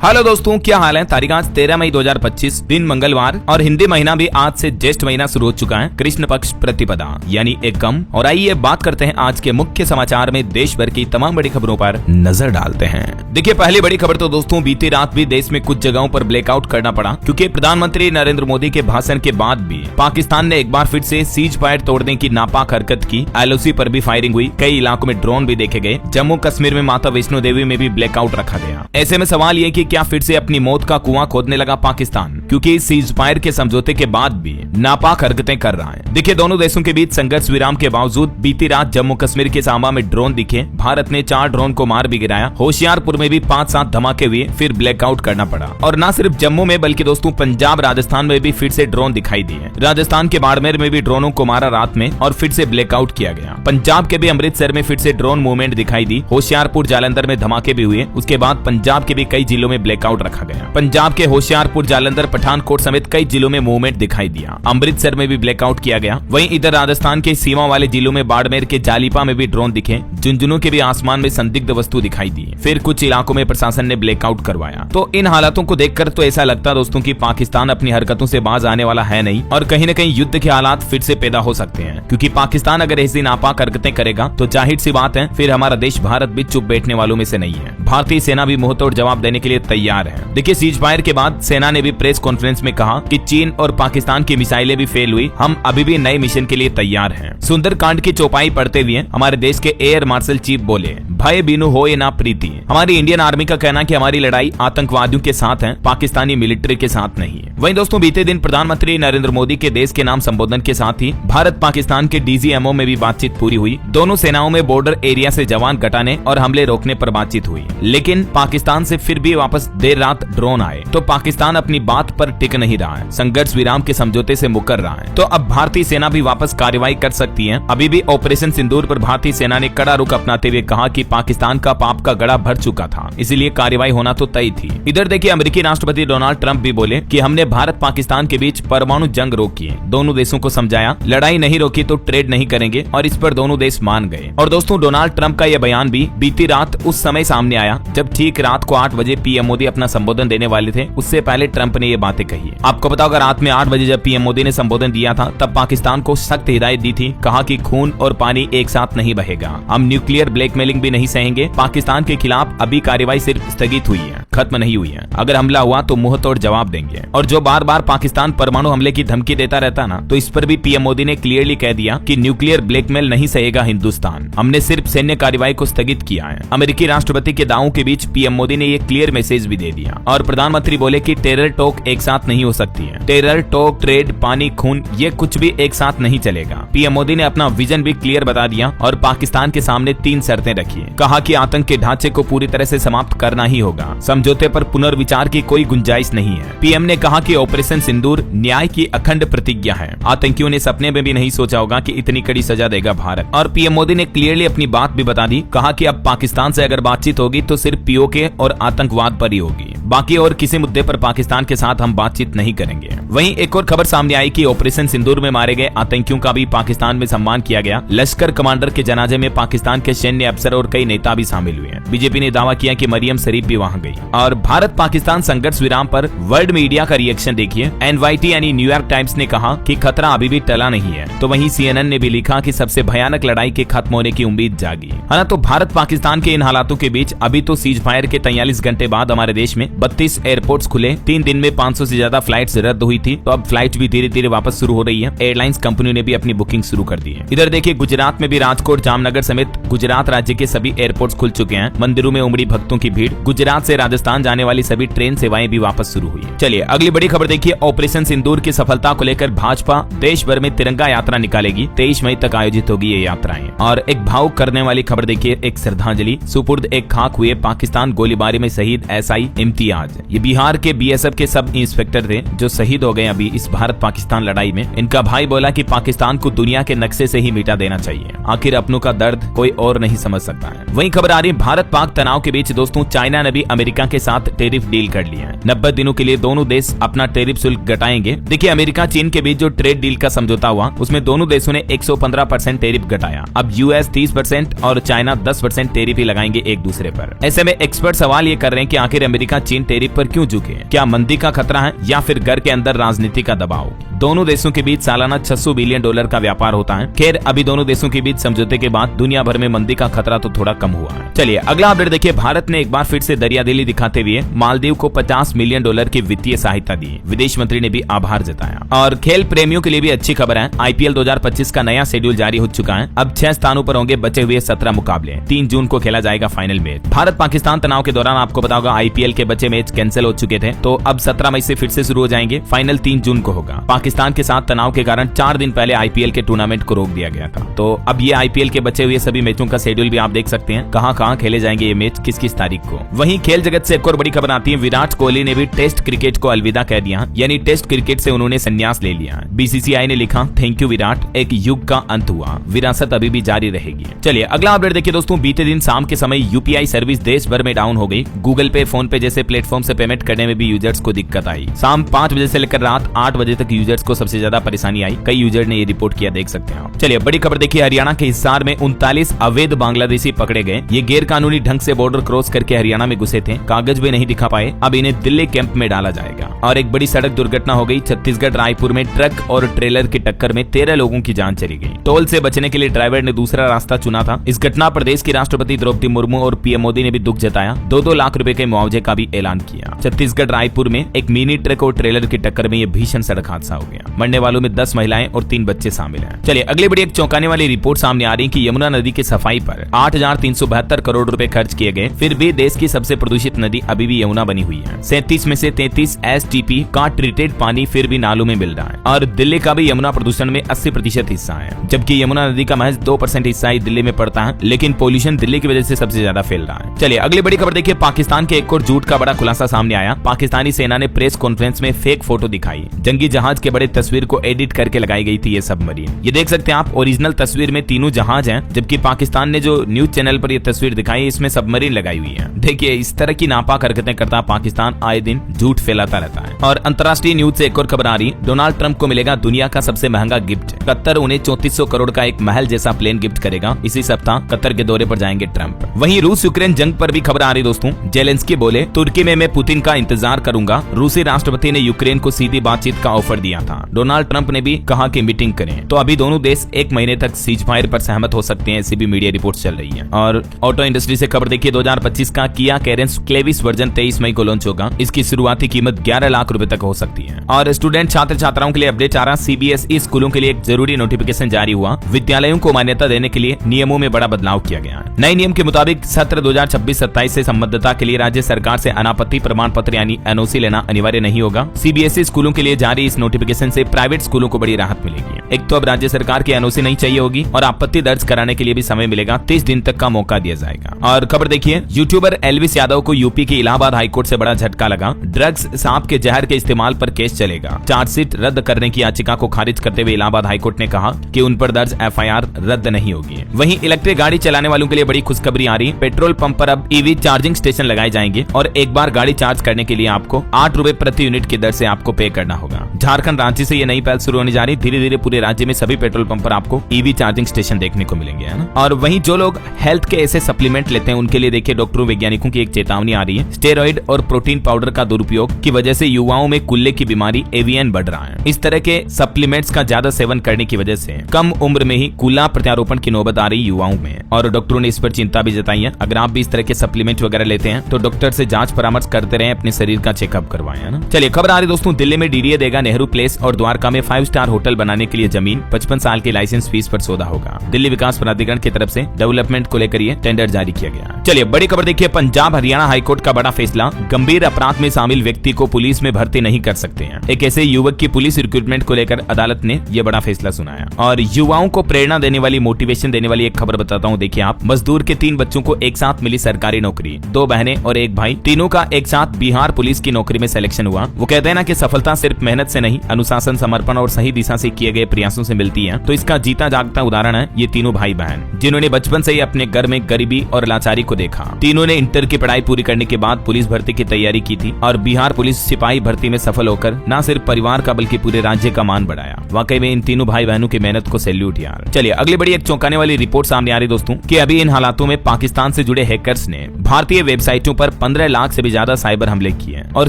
Hello दोस्तों, क्या हाल है। तारीख आज 13 मई 2025 दिन मंगलवार और हिंदी महीना भी आज से ज्येष्ठ महीना शुरू हो चुका है। कृष्ण पक्ष प्रतिपदा यानी एकम। और आइए बात करते हैं आज के मुख्य समाचार में देश भर की तमाम बड़ी खबरों पर नजर डालते हैं। देखिए, पहली बड़ी खबर तो दोस्तों बीती रात भी देश में कुछ जगहों पर ब्लैकआउट करना पड़ा, क्योंकि प्रधानमंत्री नरेंद्र मोदी के भाषण के बाद भी पाकिस्तान ने एक बार फिर से सीज फायर तोड़ने की नापाक हरकत की। LOC पर भी फायरिंग हुई, कई इलाकों में ड्रोन भी देखे गए। जम्मू कश्मीर में माता वैष्णो देवी में भी ब्लैकआउट रखा गया। ऐसे में सवाल ये कि क्या फिर से अपनी मौत का कुआं खोदने लगा पाकिस्तान, क्योंकि सीज फायर के समझौते के बाद भी नापाक हरकतें कर रहा है। देखिए, दोनों देशों के बीच संघर्ष विराम के बावजूद बीती रात जम्मू कश्मीर के सांबा में ड्रोन दिखे। भारत ने 4 ड्रोन को मार भी गिराया। होशियारपुर में भी 5-7 धमाके हुए, फिर ब्लैकआउट करना पड़ा। और न सिर्फ जम्मू में बल्कि दोस्तों पंजाब राजस्थान में भी फिर से ड्रोन दिखाई दिए। राजस्थान के बाड़मेर में भी ड्रोनों को मारा रात में और फिर से ब्लैकआउट किया गया। पंजाब के भी अमृतसर में फिर से ड्रोन मूवमेंट दिखाई दी। होशियारपुर जालंधर में धमाके भी हुए। उसके बाद पंजाब के भी कई जिलों में ब्लैकआउट रखा गया। पंजाब के होशियारपुर, जालंधर, पठानकोट समेत कई जिलों में मूवमेंट दिखाई दिया। अमृतसर में भी ब्लैकआउट किया गया। वहीं इधर राजस्थान के सीमा वाले जिलों में बाड़मेर के जालीपा में भी ड्रोन दिखे। झुंझुनू के भी आसमान में संदिग्ध वस्तु दिखाई दी। फिर कुछ इलाकों में प्रशासन ने ब्लैकआउट करवाया। तो इन हालातों को देखकर तो ऐसा लगता दोस्तों कि पाकिस्तान अपनी हरकतों से बाज आने वाला है नहीं, और कहीं न कहीं युद्ध के हालात फिर से पैदा हो सकते हैं। क्योंकि पाकिस्तान अगर ऐसी नापाक हरकतें करेगा तो जाहिर सी बात है फिर हमारा देश भारत भी चुप बैठने वालों में से नहीं है। भारतीय सेना भी मुंहतोड़ जवाब देने के लिए तैयार है। देखिए, सीज फायर के बाद सेना ने भी प्रेस कॉन्फ्रेंस में कहा कि चीन और पाकिस्तान की मिसाइलें भी फेल हुई, हम अभी भी नए मिशन के लिए तैयार हैं। सुंदरकांड की चौपाई पढ़ते हुए हमारे देश के एयर मार्शल चीफ बोले, भय बिनु होए ना प्रीति। हमारी इंडियन आर्मी का कहना कि हमारी लड़ाई आतंकवादियों के साथ है, पाकिस्तानी मिलिट्री के साथ नहीं है। वहीं दोस्तों बीते दिन प्रधानमंत्री नरेंद्र मोदी के देश के नाम संबोधन के साथ ही भारत पाकिस्तान के DGMO में भी बातचीत पूरी हुई। दोनों सेनाओं में बॉर्डर एरिया से जवान घटाने और हमले रोकने पर बातचीत हुई, लेकिन पाकिस्तान से फिर भी वापस देर रात ड्रोन आए। तो पाकिस्तान अपनी बात पर टिक नहीं रहा है, संघर्ष विराम के समझौते से मुकर रहा है। तो अब भारतीय सेना भी वापस कार्रवाई कर सकती है। अभी भी ऑपरेशन सिंदूर पर भारतीय सेना ने कड़ा रुख अपनाते हुए कहा कि पाकिस्तान का पाप का गड़ा भर चुका था, इसलिए कार्रवाई होना तो तय थी। इधर देखिए, अमेरिकी राष्ट्रपति डोनाल्ड ट्रंप भी बोले कि हमने भारत पाकिस्तान के बीच परमाणु जंग रोकी है। दोनों देशों को समझाया, लड़ाई नहीं रोकी तो ट्रेड नहीं करेंगे, और इस पर दोनों देश मान गए। और दोस्तों डोनाल्ड ट्रंप का यह बयान भी बीती रात उस समय सामने आया जब ठीक रात को 8 बजे PM मोदी अपना संबोधन देने वाले थे। उससे पहले ट्रंप ने ये बातें कही है। आपको पता होगा, रात में 8 बजे जब PM मोदी ने संबोधन दिया था तब पाकिस्तान को सख्त हिदायत दी थी। कहा कि खून और पानी एक साथ नहीं बहेगा, हम न्यूक्लियर ब्लैकमेलिंग भी नहीं सहेंगे। पाकिस्तान के खिलाफ अभी कार्रवाई सिर्फ स्थगित हुई है, खत्म नहीं हुई है। अगर हमला हुआ तो मुंह तोड़ जवाब देंगे। और जो बार बार पाकिस्तान परमाणु हमले की धमकी देता रहता ना, तो इस पर भी PM मोदी ने क्लियरली कह दिया कि न्यूक्लियर ब्लैकमेल नहीं सहेगा हिंदुस्तान, हमने सिर्फ सैन्य कार्रवाई को स्थगित किया है। अमेरिकी राष्ट्रपति के दावों के बीच PM मोदी ने ये क्लियर मैसेज भी दे दिया। और प्रधानमंत्री बोले कि टेरर टॉक एक साथ नहीं हो सकती है। टेरर टॉक, ट्रेड, पानी, खून, ये कुछ भी एक साथ नहीं चलेगा। PM मोदी ने अपना विजन भी क्लियर बता दिया और पाकिस्तान के सामने 3 शर्तें रखी है। कहा कि आतंक के ढांचे को पूरी तरह से समाप्त करना ही होगा, समझौते पर पुनर्विचार की कोई गुंजाइश नहीं है। PM ने कहा कि ऑपरेशन सिंदूर न्याय की अखंड प्रतिज्ञा है। आतंकियों ने सपने में भी नहीं सोचा होगा कि इतनी कड़ी सजा देगा भारत। और PM मोदी ने क्लियरली अपनी बात भी बता दी। कहा कि अब पाकिस्तान से अगर बातचीत होगी तो सिर्फ POK और आतंकवाद पर ही होगी, बाकी और किसी मुद्दे पर पाकिस्तान के साथ हम बातचीत नहीं करेंगे। वहीं एक और खबर सामने आई कि ऑपरेशन सिंदूर में मारे गए आतंकियों का भी पाकिस्तान में सम्मान किया गया। लश्कर कमांडर के जनाजे में पाकिस्तान के सैन्य अफसर और कई नेता भी शामिल हुए। बीजेपी ने दावा किया कि मरियम शरीफ भी वहां गई। और भारत पाकिस्तान संघर्ष विराम पर वर्ल्ड मीडिया का रिएक्शन देखिए। NYT यानी न्यूयॉर्क टाइम्स ने कहा कि खतरा अभी भी टला नहीं है। तो वहीं CNN ने भी लिखा कि सबसे भयानक लड़ाई के खत्म होने की उम्मीद जागी है ना। तो भारत पाकिस्तान के इन हालातों के बीच अभी तो सीज फायर के 43 घंटे बाद हमारे देश में 32 एयरपोर्ट्स खुले। 3 दिन में 500 से ज्यादा फ्लाइट्स रद्द हुई थी। तो अब फ्लाइट भी धीरे धीरे वापस शुरू हो रही है। एयरलाइंस कंपनियों ने भी अपनी बुकिंग शुरू कर दी है। इधर देखिए, गुजरात में भी राजकोट, जामनगर समेत गुजरात राज्य के सभी एयरपोर्ट्स खुल चुके हैं। मंदिरों में उमड़ी भक्तों की भीड़। गुजरात से राजस्थान जाने वाली सभी ट्रेन सेवाएं भी वापस शुरू हुई। चलिए अगली बड़ी खबर देखिए। ऑपरेशन सिंदूर की सफलता को लेकर भाजपा देश भर में तिरंगा यात्रा निकालेगी। 23 मई तक आयोजित होगी ये यात्राएं। और एक भावुक करने वाली खबर देखिए, एक श्रद्धांजलि सुपुर्द एक खाक हुए पाकिस्तान गोलीबारी में शहीद SI इम्तियाज। ये बिहार के BSF के सब इंस्पेक्टर थे जो शहीद हो गए अभी इस भारत पाकिस्तान लड़ाई में। इनका भाई बोला कि पाकिस्तान को दुनिया के नक्शे से ही मिटा देना चाहिए, आखिर अपनों का दर्द कोई और नहीं समझ सकता है। वहीं खबर आ रही भारत पाक तनाव के बीच दोस्तों चाइना ने भी अमेरिका के साथ टैरिफ डील कर लिया है। 90 दिनों के लिए दोनों देश अपना टैरिफ शुल्क घटाएंगे। देखिए, अमेरिका चीन के बीच जो ट्रेड डील का समझौता हुआ उसमें दोनों देशों ने 115% टैरिफ घटाया। अब US 30% और चाइना 10% टैरिफ ही लगाएंगे एक दूसरे पर। ऐसे में एक्सपर्ट सवाल ये कर रहे हैं कि आखिर अमेरिका चीन टैरिफ पर क्यों झुके? क्या मंदी का खतरा है या फिर घर के अंदर राजनीति का दबाव? दोनों देशों के बीच सालाना $600 बिलियन का व्यापार होता है। खैर अभी दोनों देशों के बीच समझौते के बाद दुनिया भर में मंदी का खतरा तो थोड़ा कम हुआ है। चलिए अगला अपडेट देखिए। भारत ने एक बार फिर से दरियादिली दिखाते हुए मालदीव को $50 मिलियन की वित्तीय सहायता दी। विदेश मंत्री ने भी आभार जताया। और खेल प्रेमियों के लिए भी अच्छी खबर है। IPL 2025 का नया शेड्यूल जारी हो चुका है। अब 6 स्थानों पर होंगे बचे हुए 17 मुकाबले। 3 जून को खेला जाएगा फाइनल मैच। भारत पाकिस्तान तनाव के दौरान आपको पता होगा IPL के बचे मैच कैंसिल हो चुके थे, तो अब 17 मई से फिर से शुरू हो जाएंगे। फाइनल 3 जून को होगा। पाकिस्तान के साथ तनाव के कारण 4 दिन पहले IPL के टूर्नामेंट को रोक दिया गया था। तो अब ये IPL के बचे हुए सभी मैचों का शेड्यूल भी आप देख सकते हैं, कहां खेले जाएंगे ये मैच, किस किस तारीख को। वहीं खेल जगत से एक और बड़ी खबर आती है। विराट कोहली ने भी टेस्ट क्रिकेट को अलविदा कह दिया, यानी टेस्ट क्रिकेट से उन्होंने संन्यास ले लिया। BCCI ने लिखा, थैंक यू विराट, एक युग का अंत हुआ, विरासत अभी भी जारी रहेगी। चलिए अगला अपडेट देखिए दोस्तों। बीते दिन शाम के समय UPI सर्विस देश भर में डाउन हो गई। गूगल पे, फोन पे जैसे प्लेटफॉर्म से पेमेंट करने में भी यूजर्स को दिक्कत आई। शाम 5 बजे से लेकर रात 8 बजे तक यूजर्स को सबसे ज्यादा परेशानी आई। कई यूजर ने ये रिपोर्ट किया, देख सकते हैं आप। चलिए बड़ी खबर देखिए। हरियाणा के हिसार में 39 अवैध बांग्लादेशी पकड़े गए। ये गैर कानूनी ढंग से बॉर्डर क्रॉस करके हरियाणा में घुसे थे, कागज भी नहीं दिखा पाए। अब इन्हें दिल्ली कैंप में डाला जाएगा। और एक बड़ी सड़क दुर्घटना हो गई। छत्तीसगढ़ रायपुर में ट्रक और ट्रेलर की टक्कर में 13 लोगों की जान चली गई। टोल से बचने के लिए ड्राइवर ने दूसरा रास्ता चुना था। इस घटना पर देश की राष्ट्रपति द्रौपदी मुर्मू और PM मोदी ने भी दुख जताया। 2-2 लाख रुपए के मुआवजे का भी ऐलान किया। छत्तीसगढ़ रायपुर में एक मिनी ट्रक और ट्रेलर की टक्कर में यह भीषण सड़क हादसा हो गया। मरने वालों में 10 महिलाएं और 3 बच्चे शामिल हैं। चलिए अगली बड़ी एक चौंकाने वाली रिपोर्ट सामने आ रही है कि यमुना नदी की सफाई पर 8,372 करोड़ रुपए खर्च किए गए, फिर भी देश की सबसे प्रदूषित नदी अभी भी यमुना बनी हुई है। 37 में से 33 STP का ट्रीटेड पानी फिर भी नालों में मिल रहा है। और दिल्ली का भी यमुना प्रदूषण में 80% हिस्सा है, जबकि यमुना नदी का महज 2% हिस्सा ही दिल्ली में पड़ता है। लेकिन पोल्यूशन दिल्ली की वजह से सबसे ज्यादा फैल रहा है। चलिए अगली बड़ी खबर देखिए। पाकिस्तान के एक और झूठ का बड़ा खुलासा सामने आया। पाकिस्तानी सेना ने प्रेस कॉन्फ्रेंस में फेक फोटो दिखाई। जंगी जहाज के बड़े तस्वीर को एडिट करके लगाई गई थी ये सबमरीन। ये देख सकते हैं आप, ओरिजिनल तस्वीर में तीनों जहाज हैं, जबकि पाकिस्तान ने जो न्यूज चैनल पर ये तस्वीर दिखाई इसमें सबमरीन लगाई हुई है। देखिए इस तरह की नापाक हरकतें करता पाकिस्तान आए दिन झूठ फैलाता रहता है। और अंतर्राष्ट्रीय न्यूज से एक और खबर आ रही है। डोनाल्ड ट्रंप को मिलेगा दुनिया का सबसे महंगा गिफ्ट। कतर उन्हें 3400 करोड़ का एक महल जैसा प्लेन गिफ्ट करेगा। इसी सप्ताह कतर के दौरे पर जाएंगे ट्रंप। वहीं रूस यूक्रेन जंग पर भी खबर आ रही दोस्तों। जेलेंस्की बोले, तुर्की में मैं पुतिन का इंतजार करूंगा। रूसी राष्ट्रपति ने यूक्रेन को सीधी बातचीत का ऑफर दिया था। डोनाल्ड ट्रंप ने भी कहा कि मीटिंग करें। तो अभी दोनों देश 1 महीने तक सीज फायर पर सहमत हो सकते हैं, ऐसी भी मीडिया रिपोर्ट्स चल रही है। और ऑटो इंडस्ट्री से खबर देखिए। 2025 का किया कैरेंस क्लेविस वर्जन 23 मई को लॉन्च होगा। इसकी शुरुआती कीमत 11 लाख रुपए तक हो सकती है। और स्टूडेंट छात्र छात्राओं के लिए अपडेट आ रहा। CBSE स्कूलों के लिए एक जरूरी नोटिफिकेशन जारी हुआ। विद्यालयों को मान्यता देने के लिए नियमों में बड़ा बदलाव किया गया है। नए नियम के मुताबिक सत्र 2026-27 से संबद्धता के लिए राज्य सरकार से अनापत्ति प्रमाण पत्र यानी NOC लेना अनिवार्य नहीं होगा। CBSE स्कूलों के लिए जारी इस नोटिफिकेशन से प्राइवेट स्कूलों को बड़ी राहत मिलेगी। एक तो अब राज्य सरकार की NOC नहीं चाहिए होगी और आपत्ति दर्ज कराने के लिए भी समय मिलेगा। 30 दिन तक का मौका दिया जाएगा। और खबर देखिए। यूट्यूबर एल्विस यादव को यूपी की इलाहाबाद हाईकोर्ट से बड़ा झटका लगा। ड्रग्स, सांप के जहर के इस्तेमाल पर केस चलेगा। चार्जशीट रद्द करने की याचिका को खारिज करते हुए इलाहाबाद हाईकोर्ट ने कहा कि उन पर दर्ज FIR रद्द नहीं होगी। वहीं इलेक्ट्रिक गाड़ी चलाने वालों के लिए बड़ी खुशखबरी आ रही। पेट्रोल पंप पर अब EV चार्जिंग स्टेशन लगाए जाएंगे और एक बार गाड़ी चार्ज करने के लिए आपको 8 रुपए प्रति यूनिट की दर से आपको पे करना होगा। झारखंड रांची से ये नई पहल शुरू होने जा रही। धीरे धीरे पूरे राज्य में सभी पेट्रोल पंप पर आपको EV चार्जिंग स्टेशन देखने को मिलेंगे, है ना। और वहीं जो लोग हेल्थ के ऐसे सप्लीमेंट लेते हैं उनके लिए देखिए डॉक्टरों वैज्ञानिकों की एक चेतावनी आ रही है। स्टेरॉइड और प्रोटीन पाउडर का दुरुपयोग की वजह से युवाओं में कुल्ले की बीमारी AVN बढ़ रहा है। इस तरह के सप्लीमेंट्स का ज्यादा सेवन करने की वजह से कम उम्र में ही कुल्ला प्रत्यारोपण की नौबत आ रही युवाओं में। और डॉक्टरों ने इस पर चिंता भी जताई है। अगर आप भी इस तरह के सप्लीमेंट वगैरह लेते हैं तो डॉक्टर से जांच परामर्श करते रहें, अपने शरीर का चेकअप करवाएं, है ना। चलिए खबर आ रही दोस्तों। दिल्ली में DDA देगा नेहरू प्लेस और द्वारका में 5 स्टार होटल बनाने के लिए जमीन। 55 साल की लाइसेंस फीस पर सौदा होगा। दिल्ली विकास प्राधिकरण की तरफ से डेवलपमेंट को लेकर ये टेंडर जारी किया गया। चलिए बड़ी खबर देखिए। पंजाब हरियाणा हाईकोर्ट का बड़ा फैसला। गंभीर अपराध में शामिल व्यक्ति को पुलिस में भर्ती नहीं कर सकते हैं। एक ऐसे युवक की पुलिस रिक्रूटमेंट को लेकर अदालत ने यह बड़ा फैसला सुनाया। और युवाओं को प्रेरणा देने वाली, मोटिवेशन देने वाली एक खबर बताता हूँ। देखिए आप, मजदूर के 3 बच्चों को एक साथ मिली सरकारी नौकरी। 2 बहनें और 1 भाई, तीनों का एक साथ बिहार पुलिस की नौकरी में सिलेक्शन हुआ। वो कहते हैं ना कि सफलता सिर्फ मेहनत से नहीं, अनुशासन, समर्पण और सही दिशा से किए गए प्रयासों से मिलती है। तो इसका जीता जागता उदाहरण है ये तीनों भाई बहन, जिन्होंने बचपन से ही अपने घर में गरीबी और लाचारी को देखा। तीनों ने इंटर की पढ़ाई पूरी करने के बाद पुलिस भर्ती की तैयारी की थी और बिहार पुलिस सिपाही भर्ती में सफल होकर न सिर्फ परिवार का बल्कि पूरे राज्य का मान बढ़ाया। वाकई में इन तीनों भाई बहनों की मेहनत को सैल्यूट यार। चलिए अगली बड़ी एक चौंकाने वाली रिपोर्ट सामने आ रही दोस्तों कि अभी इन हालातों में पाकिस्तान से जुड़े हैकर्स ने भारतीय वेबसाइटों पर 15 लाख से भी ज्यादा साइबर हमले किए और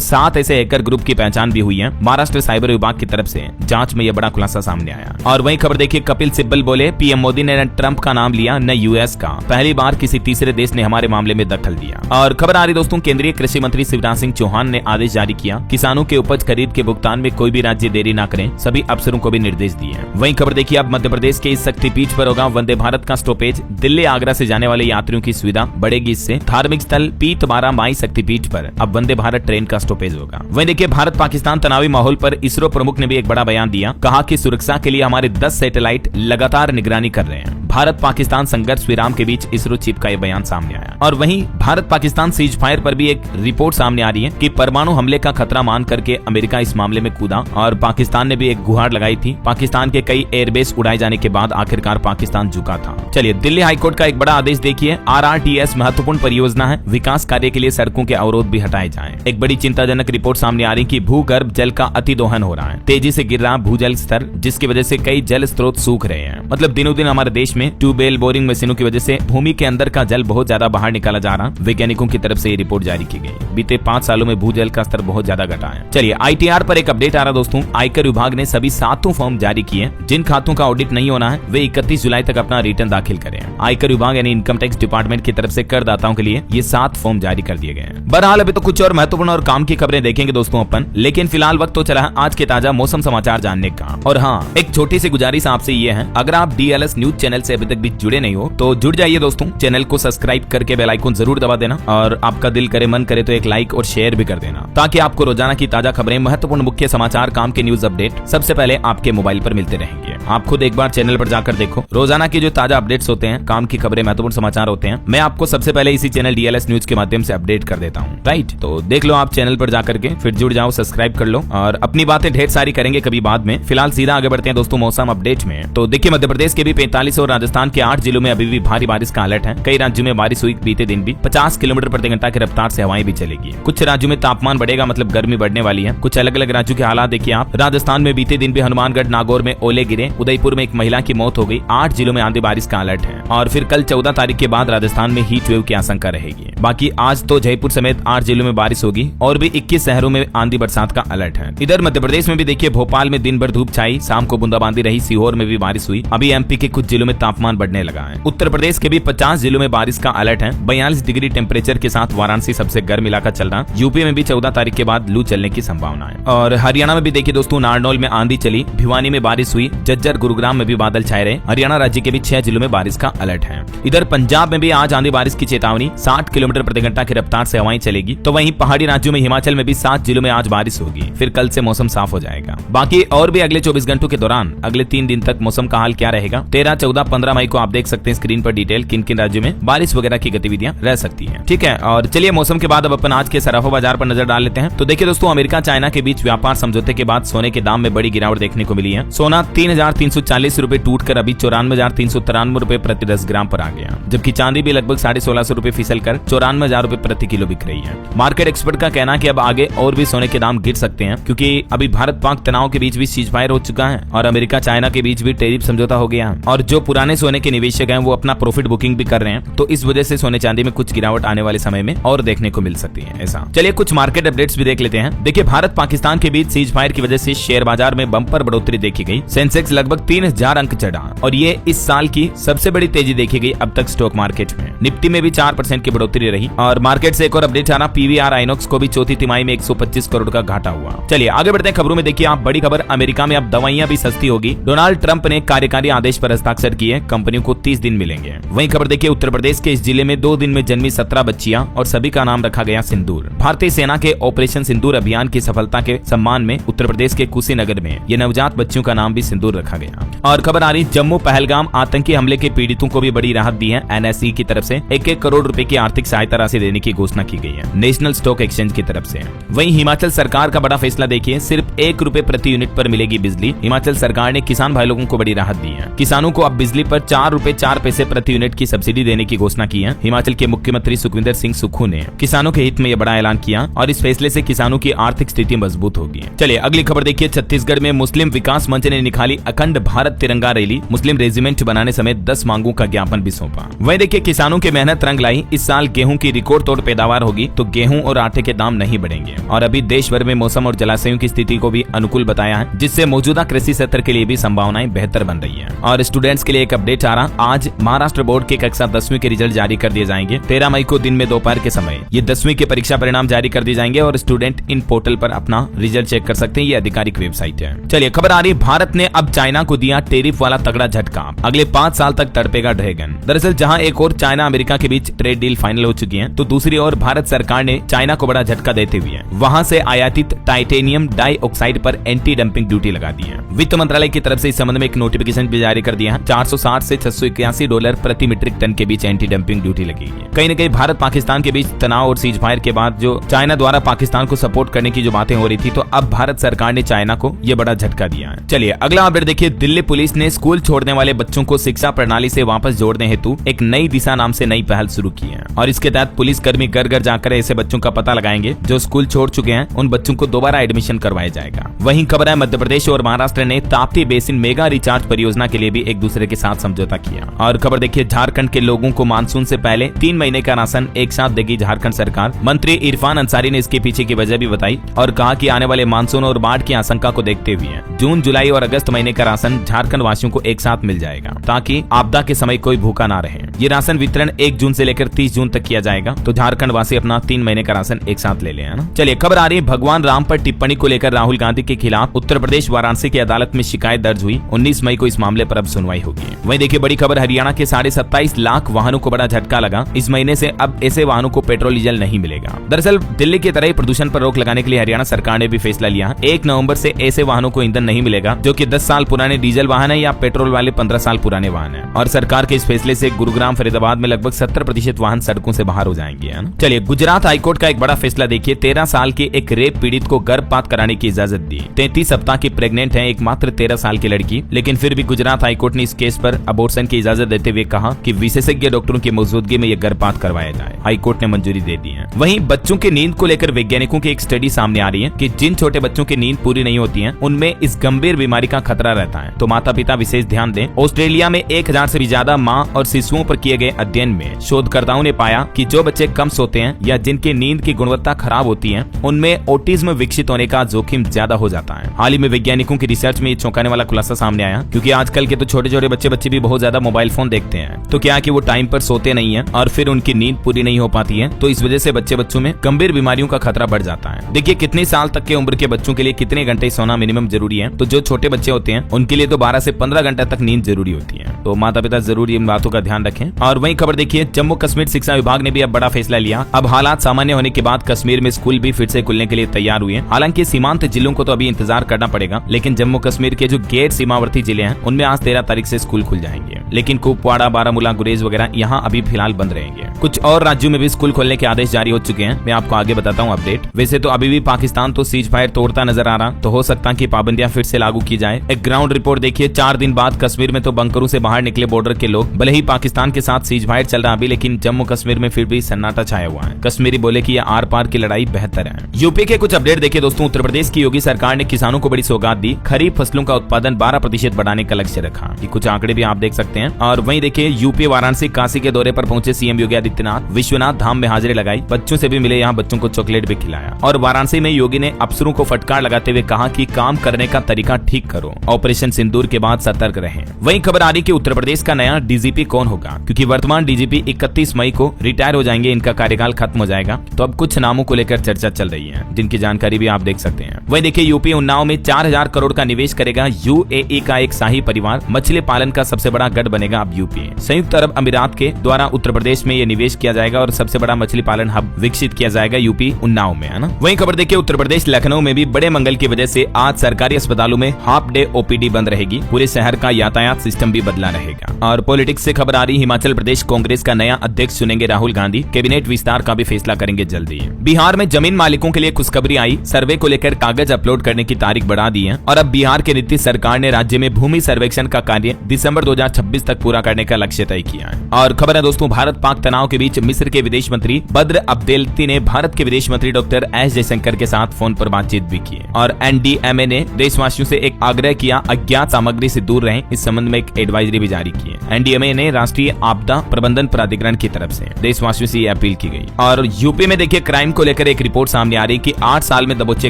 7 ऐसे हैकर ग्रुप की पहचान भी हुई है। महाराष्ट्र साइबर विभाग की तरफ से जांच में यह बड़ा खुलासा सामने आया। और वहीं खबर देखिए, कपिल सिब्बल बोले पीएम मोदी ने न ट्रंप का नाम लिया न यूएस का, पहली बार किसी तीसरे देश ने हमारे मामले में दखल दिया। और खबर आ रही दोस्तों, केंद्रीय कृषि मंत्री शिवराज सिंह चौहान ने आदेश जारी किया, किसानों के उपज खरीद के भुगतान में कोई भी राज्य देरी न करें, सभी अफसरों को भी निर्देश दिए। वहीं खबर देखिए, अब मध्य प्रदेश के इस शक्तिपीठ पर होगा वंदे भारत का स्टॉपेज। दिल्ली आगरा से जाने वाले यात्रियों की सुविधा बढ़ेगी इससे। धार्मिक स्थल पीतबारा माई शक्तिपीठ पर अब वंदे भारत ट्रेन का स्टॉपेज होगा। वहीं देखिए, भारत पाकिस्तान तनावी माहौल पर इसरो प्रमुख ने भी एक बड़ा बयान दिया, कहा कि सुरक्षा के लिए हमारे 10 सैटेलाइट लगातार निगरानी कर रहे हैं। भारत पाकिस्तान संघर्ष विराम के बीच इसरो चीफ का यह बयान सामने आया। और वहीं भारत पाकिस्तान सीज फायर पर भी एक रिपोर्ट सामने आ रही है कि परमाणु हमले का खतरा मान करके अमेरिका इस मामले में कूदा और पाकिस्तान ने भी एक गुहार लगाई थी। पाकिस्तान के कई एयरबेस उड़ाए जाने के बाद आखिरकार पाकिस्तान झुका था। चलिए दिल्ली हाईकोर्ट का एक बड़ा आदेश देखिए, RRTS महत्वपूर्ण परियोजना है, विकास कार्य के लिए सड़कों के अवरोध भी हटाए जाएं। एक बड़ी चिंताजनक रिपोर्ट सामने आ रही कि भूगर्भ जल का अतिदोहन हो रहा है, तेजी से गिर रहा भूजल स्तर, जिसकी वजह से कई जल स्रोत सूख रहे हैं। मतलब दिनों दिन हमारे देश में ट्यूबवेल बोरिंग मशीनों की वजह से भूमि के अंदर का जल बहुत ज्यादा बाहर निकाला जा रहा। वैज्ञानिकों की तरफ से ये रिपोर्ट जारी की गई। बीते 5 सालों में भूजल का स्तर बहुत ज्यादा घटा है। चलिए ITR पर एक अपडेट आ रहा दोस्तों, आयकर विभाग ने सभी 7 फॉर्म जारी किए। जिन खातों का ऑडिट नहीं होना है वे 31 जुलाई तक अपना रिटर्न दाखिल करें। आयकर विभाग यानी इनकम टैक्स डिपार्टमेंट की तरफ से करदाताओं के लिए ये 7 फॉर्म जारी कर दिए गए हैं। बहरहाल अभी तो कुछ और महत्वपूर्ण और काम की खबरें देखेंगे दोस्तों अपन, लेकिन फिलहाल वक्त तो चला है आज के ताजा मौसम समाचार जानने का। और हाँ, एक छोटी सी गुजारिश आपसे ये है, अगर आप DLS न्यूज चैनल से अभी तक भी जुड़े नहीं हो तो जुड़ जाइए दोस्तों। चैनल को सब्सक्राइब करके बेल आइकन जरूर दबा देना और आपका दिल करे मन करे तो एक लाइक और शेयर भी कर देना, ताकि आपको रोजाना की ताजा खबरें, महत्वपूर्ण मुख्य समाचार, काम के न्यूज अपडेट सबसे पहले आपके मोबाइल पर मिलते रहेंगे। आप खुद एक बार चैनल पर जाकर देखो, रोजाना की जो ताजा अपडेट्स होते हैं, काम की खबरें, महत्वपूर्ण समाचार होते हैं, मैं आपको सबसे पहले इसी चैनल DLS न्यूज के माध्यम से अपडेट कर देता हूँ। राइट, तो देख लो आप चैनल पर जाकर के, फिर जुड़ जाओ, सब्सक्राइब कर लो और अपनी बातें ढेर सारी करेंगे कभी बाद में। फिलहाल सीधा आगे बढ़ते हैं दोस्तों मौसम अपडेट में। तो देखिए, मध्य प्रदेश के भी 45 और राजस्थान के 8 जिलों में अभी भी भारी बारिश का अलर्ट है। कई राज्यों में बारिश हुई, बीते दिन भी 50 किलोमीटर प्रति घंटा की रफ्तार से हवाएं भी चलेगी। कुछ राज्यों में तापमान बढ़ेगा, मतलब गर्मी बढ़ने वाली है। कुछ अलग अलग राज्यों के हालात देखिए आप। राजस्थान में बीते दिन भी हनुमानगढ़, नागौर में ओले गिरे, उदयपुर में एक महिला की मौत हो गई। 8 जिलों में आंधी बारिश का अलर्ट है और फिर कल 14 तारीख के बाद राजस्थान में हीट वेव की आशंका रहेगी। बाकी आज तो जयपुर समेत 8 जिलों में बारिश होगी और भी 21 शहरों में आंधी बरसात का अलर्ट है। इधर मध्य प्रदेश में भी देखिए, भोपाल में दिन भर धूप छाई, शाम को बूंदाबांदी रही। सीहोर में भी बारिश हुई। अभी MP के कुछ जिलों में तापमान बढ़ने लगा है। उत्तर प्रदेश के भी 50 जिलों में बारिश का अलर्ट है। 42 डिग्री टेम्परेचर के साथ वाराणसी सबसे गर्म इलाका चल रहा। यूपी में भी 14 तारीख के बाद लू चलने की संभावना है। और हरियाणा में भी देखिए दोस्तों, नारनौल में आंधी चली, भिवानी में बारिश हुई, झज्जर, गुरुग्राम में भी बादल छाए रहे। हरियाणा राज्य के भी 6 जिलों में बारिश का अलर्ट है। इधर पंजाब में भी आज आंधी बारिश की चेतावनी, 60 किलोमीटर प्रति घंटा की रफ्तार से हवाएं चलेगी। तो वहीं पहाड़ी राज्यों में हिमाचल में भी 7 जिलों में आज बारिश होगी। फिर कल से मौसम साफ हो जाएगा। बाकी और भी अगले 24 घंटों के दौरान अगले 3 दिन तक मौसम का हाल क्या रहेगा, 13, 14, 15 मई को आप देख सकते हैं स्क्रीन पर डिटेल किन किन राज्यों में बारिश वगैरह की गतिविधियां रह सकती हैं। ठीक है, और चलिए मौसम के बाद अब अपन आज के सराफा बाजार पर नजर डाल लेते हैं। तो देखिए दोस्तों, अमेरिका चाइना के बीच व्यापार समझौते के बाद सोने के दाम में बड़ी गिरावट देखने को मिली है। सोना 3,340 रुपए टूटकर अभी 94,393 रुपए प्रति 10 ग्राम पर आ गया, जबकि चांदी भी लगभग 1650 रुपए फिसल कर 94,000 रुपए प्रति किलो बिक रही है। मार्केट एक्सपर्ट का कहना है कि अब आगे और भी सोने के दाम गिर सकते हैं, क्योंकि अभी भारत पाक तनाव के बीच भी सीज फायर हो चुका है और अमेरिका चाइना के बीच भी टैरिफ समझौता हो गया और जो पुराने सोने के निवेशक हैं वो अपना प्रॉफिट बुकिंग भी कर रहे हैं। तो इस वजह से सोने चांदी में कुछ गिरावट आने वाले समय में और देखने को मिल सकती है। ऐसा चलिए कुछ मार्केट अपडेट्स भी देख लेते हैं। देखिए, भारत पाकिस्तान के बीच सीज फायर की वजह से शेयर बाजार में बम्पर बढ़ोतरी देखी गई। सेंसेक्स लगभग 3000 अंक चढ़ा और ये इस साल की सबसे बड़ी तेजी देखी गई अब तक स्टॉक मार्केट में। निफ्टी में भी 4% की बढ़ोतरी रही। और मार्केट से एक और अपडेट आ रहा, PVR आइनॉक्स को भी चौथी तिमाही में 125 करोड़ का घाटा हुआ। चलिए आगे बढ़ते हैं खबरों में। देखिए आप, बड़ी खबर, अमेरिका में अब दवाइयां भी सस्ती होगी। डोनाल्ड ट्रंप ने कार्यकारी आदेश पर हस्ताक्षर किए, कंपनियों को 30 दिन मिलेंगे। वहीं खबर देखिए, उत्तर प्रदेश के इस जिले में 2 दिन में जन्मी 17 बच्चियां और सभी का नाम रखा गया सिंदूर। भारतीय सेना के ऑपरेशन सिंदूर अभियान की सफलता के सम्मान में उत्तर प्रदेश के कुशीनगर में ये नवजात बच्चियों का नाम भी सिंदूर रखा गया। और खबर आ रही जम्मू पहलगाम आतंकी हमले के पीड़ितों को भी बड़ी राहत दी है। NSE की तरफ से 1-1 करोड़ रुपए की आर्थिक सहायता राशि देने की घोषणा की गई है नेशनल स्टॉक एक्सचेंज की तरफ से। वहीं हिमाचल सरकार का बड़ा फैसला देखिए, सिर्फ 1 रुपए प्रति यूनिट पर मिलेगी बिजली। हिमाचल सरकार ने किसान भाई लोगों को बड़ी राहत दी है। किसानों को अब बिजली पर 4 रुपए 4 पैसे प्रति यूनिट की सब्सिडी देने की घोषणा की है। हिमाचल के मुख्यमंत्री सुखविंदर सिंह सुक्खू ने किसानों के हित में यह बड़ा ऐलान किया और इस फैसले से किसानों की आर्थिक स्थिति मजबूत होगी। चलिए अगली खबर देखिए, छत्तीसगढ़ में मुस्लिम विकास मंच ने निकाली अखंड भारत तिरंगा रैली, मुस्लिम रेजिमेंट बनाने समेत 10 मांगों का ज्ञापन भी सौंपा। वहीं देखिए किसानों की मेहनत रंग लाई, इस साल गेहूं की रिकॉर्ड तोड़ पैदावार होगी तो गेहूं और आटे के दाम नहीं बढ़ेंगे। और अभी देश भर में मौसम और जलाशयों की स्थिति को भी अनुकूल बताया है, जिससे मौजूदा कृषि सत्र के लिए भी संभावनाएं बेहतर बन रही है। और स्टूडेंट्स के लिए एक अपडेट आ रहा, आज महाराष्ट्र बोर्ड के कक्षा 10वीं के रिजल्ट जारी कर दिए जाएंगे। 13 मई को दिन में दोपहर के समय ये 10वीं के परीक्षा परिणाम जारी कर दिए जाएंगे और स्टूडेंट इन पोर्टल पर अपना रिजल्ट चेक कर सकते हैं। ये आधिकारिक वेबसाइट है। चलिए खबर आ रही, भारत ने अब चाइना को दिया टैरिफ वाला तगड़ा झटका, अगले 5 साल तक तड़पेगा ड्रैगन। दरअसल जहां एक और चाइना अमेरिका के बीच ट्रेड डील फाइनल हो चुकी है, तो दूसरी ओर भारत सरकार ने चाइना को बड़ा झटका देते हुए वहां से आयातित टाइटेनियम डाइऑक्साइड पर एंटी डंपिंग ड्यूटी लगा दी है। वित्त मंत्रालय की तरफ से इस संबंध में एक नोटिफिकेशन भी जारी कर दिया है। $460 से $681 प्रति मीट्रिक टन के बीच एंटी डंपिंग ड्यूटी लगेगी। कहीं न कहीं भारत पाकिस्तान के बीच तनाव और सीज फायर के बाद जो चाइना द्वारा पाकिस्तान को सपोर्ट करने की जो बातें हो रही थी, तो अब भारत सरकार ने चाइना को यह बड़ा झटका दिया है। चलिए अगला अपडेट देखिए, दिल्ली पुलिस ने स्कूल छोड़ने वाले बच्चों को शिक्षा प्रणाली से वापस जोड़ने हेतु एक नई दिशा नाम से नई पहल शुरू की है। और इसके तहत पुलिस कर्मी घर घर जाकर ऐसे बच्चों का पता लगाएंगे जो स्कूल छोड़ चुके हैं, उन बच्चों को दोबारा एडमिशन करवाया जाएगा। वहीं खबर है, मध्य प्रदेश और महाराष्ट्र ने ताप्ती बेसिन मेगा रिचार्ज परियोजना के लिए भी एक दूसरे के साथ समझौता किया। और खबर देखिए, झारखंड के लोगों को मानसून से पहले 3 महीने का राशन एक साथ देगी झारखंड सरकार। मंत्री इरफान अंसारी ने इसके पीछे की वजह भी बताई और कहा कि आने वाले मानसून और बाढ़ की आशंका को देखते हुए जून, जुलाई और अगस्त महीने का राशन झारखंड वासियों को एक साथ मिल जाएगा, ताकि आपदा के समय कोई भूखा ना रहे। ये राशन वितरण 1 जून से लेकर 30 जून तक किया जाएगा, तो झारखंड वासी अपना 3 महीने का राशन एक साथ ले लें। चलिए खबर आ रही है, भगवान राम पर टिप्पणी को लेकर राहुल गांधी के खिलाफ उत्तर प्रदेश वाराणसी की अदालत में शिकायत दर्ज हुई। 19 मई को इस मामले पर अब सुनवाई होगी। वहीं देखिए बड़ी खबर, हरियाणा के 27.5 लाख वाहनों को बड़ा झटका लगा। इस महीने से अब ऐसे वाहनों को पेट्रोल डीजल नहीं मिलेगा। दरअसल दिल्ली की तरह प्रदूषण पर रोक लगाने के लिए हरियाणा सरकार ने भी फैसला लिया। 1 नवंबर से ऐसे वाहनों को ईंधन नहीं मिलेगा जो कि 10 साल पुराने डीजल वाहन है या पेट्रोल वाले 15 साल पुराने वाहन है। और सरकार के इस फैसले से गुरुग्राम, फरीदाबाद में लगभग 70% वाहन सड़कों से बाहर हो जाएंगे। चलिए गुजरात हाईकोर्ट का एक बड़ा फैसला देखिए, 13 साल के एक रेप पीड़ित को गर्भपात कराने की इजाजत दी। 33 सप्ताह की प्रेग्नेंट है एक मात्र 13 साल की लड़की, लेकिन फिर भी गुजरात हाईकोर्ट ने इस केस पर अबॉर्शन की इजाजत देते हुए कहा कि विशेषज्ञ डॉक्टरों की मौजूदगी में यह गर्भपात करवाया जाए। हाईकोर्ट ने मंजूरी दे दी है। वहीं बच्चों की नींद को लेकर वैज्ञानिकों की एक स्टडी सामने आ रही है कि जिन छोटे बच्चों की नींद पूरी नहीं होती है, उनमें इस गंभीर बीमारी का खतरा रहता है, तो माता पिता विशेष ध्यान दें। ऑस्ट्रेलिया में 1000 से भी ज्यादा माँ और शिशुओं पर किए गए अध्ययन में शोधकर्ताओं ने पाया कि जो बच्चे कम सोते हैं या जिनकी नींद की गुणवत्ता खराब होती है, उनमें ऑटिज्म विकसित होने का जोखिम ज्यादा हो जाता है। हाल ही में वैज्ञानिकों की रिसर्च में चौंकाने वाला खुलासा सामने आया, क्योंकि आजकल के तो छोटे छोटे बच्चे भी बहुत ज्यादा मोबाइल फोन देखते हैं, तो क्या कि वो टाइम पर सोते नहीं है और फिर उनकी नींद पूरी नहीं हो पाती है, तो इस वजह से बच्चों में गंभीर बीमारियों का खतरा बढ़ जाता है। देखिए कितने साल तक के उम्र के बच्चों के लिए कितने घंटे सोना मिनिमम जरूरी है, तो जो छोटे बच्चे होते हैं उनके लिए तो 12 से 15 घंटे तक नींद जरूरी होती है। तो माता पिता जरूर इन बातों का ध्यान रखें। और वहीं खबर देखिए, जम्मू कश्मीर शिक्षा विभाग ने भी अब बड़ा फैसला लिया। अब हालात सामान्य होने के बाद कश्मीर में स्कूल भी फिर से खुलने के लिए तैयार हुए। हालांकि सीमांत जिलों को तो अभी इंतजार करना पड़ेगा, लेकिन जम्मू कश्मीर के जो गैर सीमावर्ती जिले हैं उनमें आज 13 तारीख से स्कूल खुल जाएंगे। लेकिन कुपवाड़ा, बारामूला, गुरेज वगैरह यहाँ अभी फिलहाल बंद रहेंगे। कुछ और राज्यों में भी स्कूल खोलने के आदेश जारी हो चुके हैं। मैं आपको आगे बताता हूँ अपडेट। वैसे तो अभी भी पाकिस्तान तो सीज फायर तोड़ता नजर आ रहा, तो हो सकता है कि पाबंदियां फिर से लागू की जाए। एक ग्राउंड रिपोर्ट देखिए, 4 दिन बाद कश्मीर में तो बंकरों से बाहर निकले बॉर्डर के लोग। भले ही पाकिस्तान के साथ सीज फायर चल रहा अभी, लेकिन जम्मू कश्मीर में फिर भी सन्नाटा छाया हुआ है। कश्मीरी बोले कि यह आर पार की लड़ाई बेहतर है। यूपी के कुछ अपडेट देखिए दोस्तों, उत्तर प्रदेश की योगी सरकार ने किसानों को बड़ी सौगात दी। खरीफ फसलों का उत्पादन 12% बढ़ाने का लक्ष्य रखा। ये कुछ आंकड़े भी आप देख सकते हैं। और वहीं देखिए, यूपी वाराणसी काशी के दौरे पर पहुंचे सीएम योगी आदित्यनाथ। विश्वनाथ धाम में हाजिरी लगाई, बच्चों से भी मिले, यहाँ बच्चों को चॉकलेट भी खिलाया। और वाराणसी में योगी ने अफसरों को फटकार लगाते हुए कहा कि काम करने का तरीका ठीक करो, ऑपरेशन सिंदूर के बाद सतर्क रहें। वहीं खबर आ रही कि उत्तर प्रदेश का नया डीजीपी कौन होगा, क्योंकि वर्तमान डीजीपी 31 मई को रिटायर हो जाएंगे, इनका कार्यकाल खत्म हो जाएगा। तो अब कुछ नामों को लेकर चर्चा चल रही है, जिनकी जानकारी भी आप देख सकते हैं। वहीं देखिए, यूपी उन्नाव में 4000 करोड़ का निवेश करेगा यूएई का एक शाही परिवार। मछली पालन का सबसे बड़ा गढ़ बनेगा अब यूपी। संयुक्त अरब अमीरात के द्वारा उत्तर प्रदेश में ये निवेश किया जाएगा और सबसे बड़ा मछली पालन हब विकसित किया जाएगा यूपी उन्नाव में, है ना। वहीं खबर देखिए, उत्तर प्रदेश लखनऊ में भी बड़े मंगल की वजह से आज सरकारी अस्पतालों में हाफ डे ओपीडी एसजीपीटी बंद रहेगी, पूरे शहर का यातायात सिस्टम भी बदला रहेगा। और पॉलिटिक्स से खबर आ रही, हिमाचल प्रदेश कांग्रेस का नया अध्यक्ष चुनेंगे राहुल गांधी, कैबिनेट विस्तार का भी फैसला करेंगे जल्दी। बिहार में जमीन मालिकों के लिए खुशखबरी आई, सर्वे को लेकर कागज अपलोड करने की तारीख बढ़ा दी है और अब बिहार की नीतीश सरकार ने राज्य में भूमि सर्वेक्षण का कार्य दिसंबर 2026 तक पूरा करने का लक्ष्य तय किया है। और खबर है दोस्तों, भारत पाक तनाव के बीच मिस्र के विदेश मंत्री बद्र अब्देल्ती ने भारत के विदेश मंत्री डॉक्टर एस जयशंकर के साथ फोन पर बातचीत भी की और एनडीएमए ने देशवासियों से एक आग्रह किया, अज्ञात सामग्री से दूर रहें। इस संबंध में एक एडवाइजरी भी जारी की है। एनडीएमए ने राष्ट्रीय आपदा प्रबंधन प्राधिकरण की तरफ से देशवासियों से अपील की गई। और यूपी में देखिए क्राइम को लेकर एक रिपोर्ट सामने आ रही कि 8 साल में दबोचे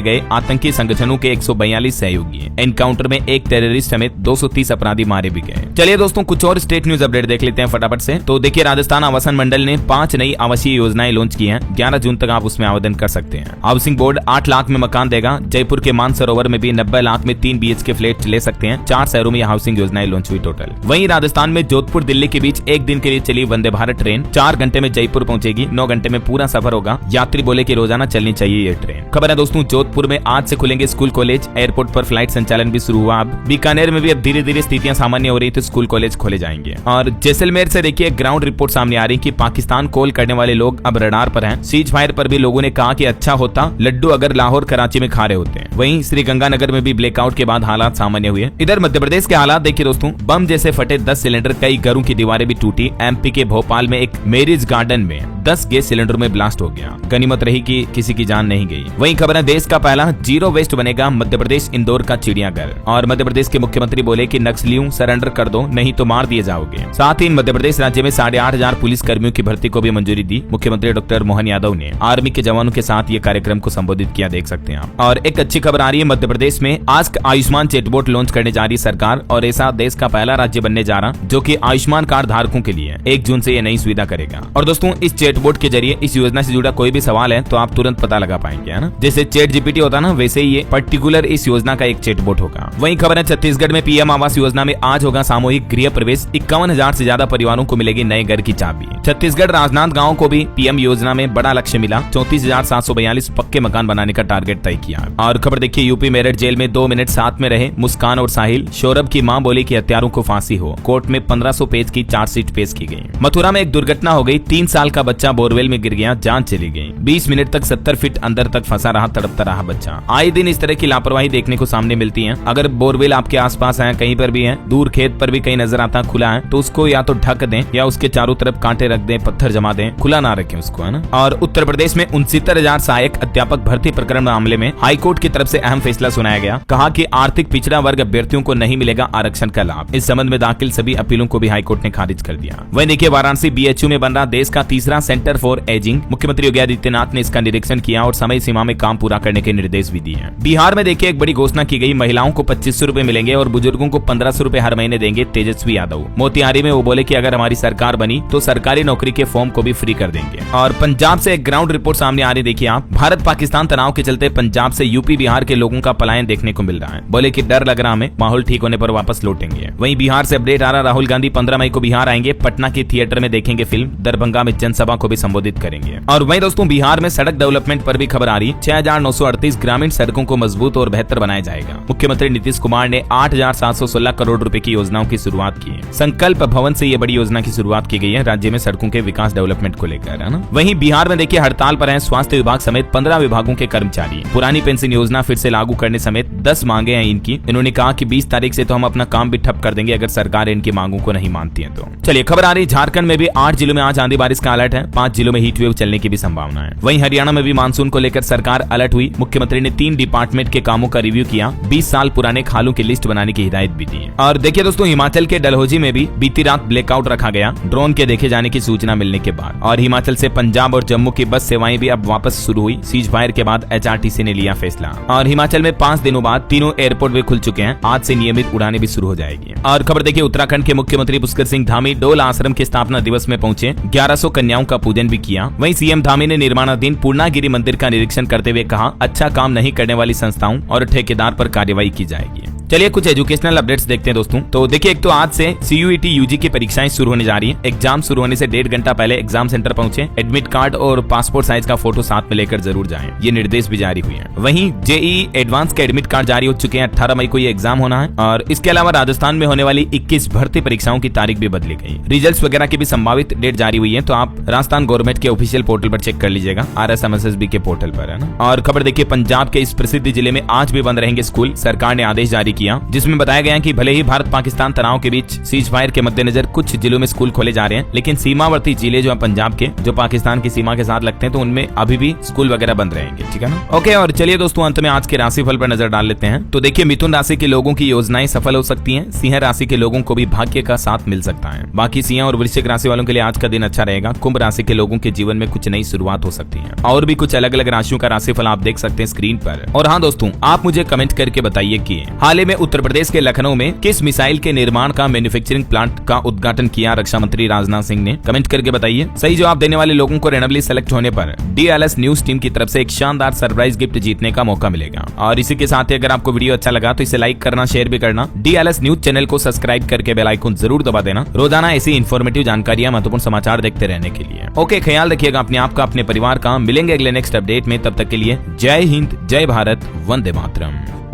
गए आतंकी संगठनों के 142 सहयोगी। एनकाउंटर में एक टेररिस्ट समेत 230 अपराधी मारे भी गए। चलिए दोस्तों, कुछ और स्टेट न्यूज अपडेट देख लेते हैं फटाफट से। तो देखिए, राजस्थान आवासन मंडल ने 5 नई आवासीय योजनाएं लॉन्च की हैं। 11 जून तक आप उसमें आवेदन कर सकते हैं। हाउसिंग बोर्ड 8 लाख में मकान देगा। जयपुर के मानसरोवर में भी 90 लाख में 3 BHK फ्लैट ले सकते हैं। 4 शहरों में हाउसिंग योजनाएं लॉन्च हुई टोटल। वहीं राजस्थान में जोधपुर दिल्ली के बीच एक दिन के लिए चली वंदे भारत ट्रेन 4 घंटे में जयपुर पहुंचेगी। 9 घंटे में पूरा सफर होगा। यात्री बोले कि रोजाना चलनी चाहिए ये ट्रेन। खबर है दोस्तों, जोधपुर में आज से खुलेंगे स्कूल कॉलेज। एयरपोर्ट पर फ्लाइट संचालन भी शुरू हुआ। अब बीकानेर में भी अब धीरे धीरे स्थितियां सामान्य हो रही, तो स्कूल कॉलेज खोले जाएंगे। और जैसलमेर से देखिए ग्राउंड रिपोर्ट सामने आ रही कि पाकिस्तान कॉल करने वाले लोग अब रडार पर हैं। सीज फायर पर भी लोगों ने कहा कि अच्छा होता लड्डू अगर लाहौर कराची में खा रहे होते हैं। वहीं श्रीगंगानगर में भी ब्लैकआउट के बाद हालात सामान्य हुए। इधर मध्य प्रदेश के हालात देखिए दोस्तों, बम जैसे फटे 10 सिलेंडर, कई घरों की दीवारें भी टूटी। एमपी के भोपाल में एक मैरिज गार्डन में 10 गैस सिलेंडर में ब्लास्ट हो गया। गनीमत रही कि किसी की जान नहीं गई। वहीं खबर है, देश का पहला जीरो वेस्ट बनेगा मध्य प्रदेश इंदौर का चिड़ियाघर। और मध्य प्रदेश के मुख्यमंत्री बोले कि नक्सलियों सरेंडर कर दो, नहीं तो मार दिए जाओगे। साथ ही मध्य प्रदेश राज्य में 8,500 पुलिस कर्मियों की भर्ती को भी मंजूरी दी। मुख्यमंत्री डॉक्टर मोहन यादव ने आर्मी के जवानों के साथ ये कार्यक्रम को संबोधित किया, देख सकते हैं आप। और एक अच्छी खबर आ रही है, मध्य प्रदेश में आस्क आयुष्मान चैटबॉट लॉन्च करने जा रही सरकार और ऐसा देश का पहला राज्य बनने जा रहा जो कि आयुष्मान कार्ड धारकों के लिए 1 जून से ये नई सुविधा करेगा। और दोस्तों, इस चैटबॉट के जरिए इस योजना से जुड़ा कोई भी सवाल है तो आप तुरंत पता लगा पाएंगे, है ना। जैसे चैट जीपीटी होता ना, वैसे ही ये पर्टिकुलर इस योजना का एक चैटबॉट होगा। वहीं खबर है, छत्तीसगढ़ में पीएम आवास योजना में आज होगा सामूहिक गृह प्रवेश। 51,000 से ज्यादा परिवारों को मिलेगी नए घर की चाबी। छत्तीसगढ़ राजनांदगांव को भी पीएम योजना में बड़ा लक्ष्य मिला। 34,742 पक्के मकान बनाने का टारगेट तय किया। और खबर देखिए, यूपी मेरठ जेल में 2 मिनट साथ में रहे मुस्कान और साहिल। सौरभ की मां बोली कि हत्यारों को फांसी हो। कोर्ट में 1500 पेज की चार्जशीट पेश की गई। मथुरा में एक दुर्घटना हो गई। 3 साल का बच्चा बोरवेल में गिर गया, जान चली गई। 20 मिनट तक 70 फीट अंदर तक फंसा रहा, तड़पता रहा बच्चा। आए दिन इस तरह की लापरवाही देखने को सामने मिलती है। अगर बोरवेल आपके आसपास है, कहीं पर भी है, दूर खेत पर भी कहीं नजर आता खुला है, तो उसको या तो ढक दें या उसके चारों तरफ कांटे रख दें, पत्थर जमा दें, खुला ना रखें उसको, है ना। और उत्तर प्रदेश में 69,000 सहायक अध्यापक भर्ती प्रकरण मामले में हाईकोर्ट की तरफ से अहम फैसला सुनाया गया। कहा कि आर्थिक पिछड़ा वर्ग अभ्यर्थियों को नहीं मिलेगा आरक्षण का लाभ। इस संबंध में दाखिल सभी अपीलों को भी हाईकोर्ट ने खारिज कर दिया। वहीं देखिए, वाराणसी बीएचयू में बन रहा देश का तीसरा सेंटर फॉर एजिंग। मुख्यमंत्री योगी आदित्यनाथ ने इसका निरीक्षण किया और समय सीमा में काम पूरा करने के निर्देश भी दिए। बिहार में देखिए एक बड़ी घोषणा की गई, महिलाओं को 2500 रुपए मिलेंगे और बुजुर्गों को 1500 रुपए हर महीने देंगे तेजस्वी यादव। मोतिहारी में वो बोले कि अगर हमारी सरकार बनी तो सरकारी नौकरी के फॉर्म को भी फ्री कर देंगे। और पंजाब से एक ग्राउंड रिपोर्ट सामने आ रही, देखिए आप। भारत पाकिस्तान तनाव के चलते पंजाब से यूपी बिहार के लोगों का पलायन देखने को मिल रहा है। बोले कि डर लग रहा हमें, माहौल ठीक होने पर वापस लौटेंगे। वहीं बिहार से अपडेट आ रहा, राहुल गांधी 15 मई को बिहार आएंगे। पटना के थिएटर में देखेंगे फिल्म। दरभंगा में जनसभा को भी संबोधित करेंगे। और वहीं दोस्तों, बिहार में सड़क डेवलपमेंट पर भी खबर आ रही। 6,938 ग्रामीण सड़कों को मजबूत और बेहतर बनाया जाएगा। मुख्यमंत्री नीतीश कुमार ने 8,716 करोड़ रुपए की योजनाओं की शुरुआत की है। संकल्प भवन से ये बड़ी योजना की शुरुआत की गई है राज्य में सड़कों के विकास डेवलपमेंट को लेकर, है ना। वहीं बिहार में देखिए हड़ताल पर है स्वास्थ्य विभाग समेत 15 विभागों के कर्मचारी। पुरानी पेंशन योजना फिर से लागू करने समेत 10 मांगे हैं इनकी। इन्होंने कहा कि 20 तारीख से तो हम अपना काम भी ठप कर देंगे अगर सरकार इनकी मांगों को नहीं मानती है तो। चलिए, खबर आ रही, झारखंड में भी 8 जिलों में आज आंधी बारिश का अलर्ट है। 5 जिलों में हीट वेव चलने की भी संभावना है। वहीं हरियाणा में भी मानसून को लेकर सरकार अलर्ट हुई। मुख्यमंत्री ने 3 डिपार्टमेंट के कामों का रिव्यू किया। 20 साल पुराने खालों की लिस्ट बनाने की हिदायत भी दी। और देखिए दोस्तों, हिमाचल के डलहौजी में भी बीती रात ब्लैकआउट रखा गया ड्रोन के देखे जाने की सूचना मिलने के बाद। और हिमाचल से पंजाब और जम्मू की बस सेवाएं भी अब वापस शुरू हुई। सीज फायर के बाद एचआरटीसी ने लिया फैसला। और हिमाचल में 5 दिनों बाद तीनों एयरपोर्ट भी खुल चुके हैं। आज से नियमित उड़ानें भी शुरू हो जाएगी। और खबर देखिए, उत्तराखंड के मुख्यमंत्री पुष्कर सिंह धामी डोल आश्रम के स्थापना दिवस में पहुंचे। 1100 कन्याओं का पूजन भी किया। वहीं सीएम धामी ने निर्माणाधीन पूर्णागिरी मंदिर का निरीक्षण करते हुए कहा, अच्छा काम नहीं करने वाली संस्थाओं और ठेकेदार पर कार्रवाई की जाएगी। चलिए कुछ एजुकेशनल अपडेट्स देखते हैं दोस्तों। तो देखिए, एक तो आज से CUET UG की परीक्षाएं शुरू होने जा रही है। एग्जाम शुरू होने से 1.5 घंटा पहले एग्जाम सेंटर पहुंचे, एडमिट कार्ड और पासपोर्ट साइज का फोटो साथ में लेकर जरूर जाएं। ये निर्देश भी जारी हुए हैं। वहीं JEE एडवांस के एडमिट कार्ड जारी हो चुके हैं। 18 मई को ये एग्जाम होना है। और इसके अलावा राजस्थान में होने वाली 21 भर्ती परीक्षाओं की तारीख भी बदली गई। रिजल्ट वगैरह की भी संभावित डेट जारी हुई है, तो आप राजस्थान गवर्नमेंट के ऑफिशियल पोर्टल पर चेक कर लीजिएगा, RSMSSB के पोर्टल पर, है ना। और खबर देखिए, पंजाब के इस प्रसिद्ध जिले में आज भी बंद रहेंगे स्कूल। सरकार ने आदेश जारी किया, जिसमें बताया गया कि भले ही भारत पाकिस्तान तनाव के बीच सीज फायर के मद्देनजर कुछ जिलों में स्कूल खोले जा रहे हैं, लेकिन सीमावर्ती जिले जो है पंजाब के, जो पाकिस्तान की सीमा के साथ लगते हैं, तो उनमें अभी भी स्कूल वगैरह बंद रहेंगे। ठीक है ना। ओके, और चलिए दोस्तों, अंत में आज के राशिफल पर नजर डाल लेते हैं। तो देखिए, मिथुन राशि के लोगों की योजनाएं सफल हो सकती हैं। सिंह राशि के लोगों को भी भाग्य का साथ मिल सकता है। बाकी सिंह और वृश्चिक राशि वालों के लिए आज का दिन अच्छा रहेगा। कुंभ राशि के लोगों के जीवन में कुछ नई शुरुआत हो सकती है। और भी कुछ अलग अलग राशियों का राशिफल आप देख सकते हैं स्क्रीन पर। और हाँ दोस्तों, आप मुझे कमेंट करके बताइए कि हाल ही में उत्तर प्रदेश के लखनऊ में किस मिसाइल के निर्माण का मैन्युफैक्चरिंग प्लांट का उद्घाटन किया रक्षा मंत्री राजनाथ सिंह ने। कमेंट करके बताइए। सही जवाब देने वाले लोगों को रैंडमली सेलेक्ट होने पर DLS न्यूज टीम की तरफ से एक शानदार सरप्राइज गिफ्ट जीतने का मौका मिलेगा। और इसी के साथ ही अगर आपको वीडियो अच्छा लगा तो इसे लाइक करना, शेयर भी करना। DLS न्यूज चैनल को सब्सक्राइब करके बेल आइकन जरूर दबा देना, रोजाना ऐसी इन्फॉर्मेटिव जानकारियां, महत्वपूर्ण समाचार देखते रहने के लिए। ओके, ख्याल रखिएगा अपने आप का, अपने परिवार का। मिलेंगे अगले नेक्स्ट अपडेट में, तब तक के लिए जय हिंद, जय भारत, वंदे मातरम।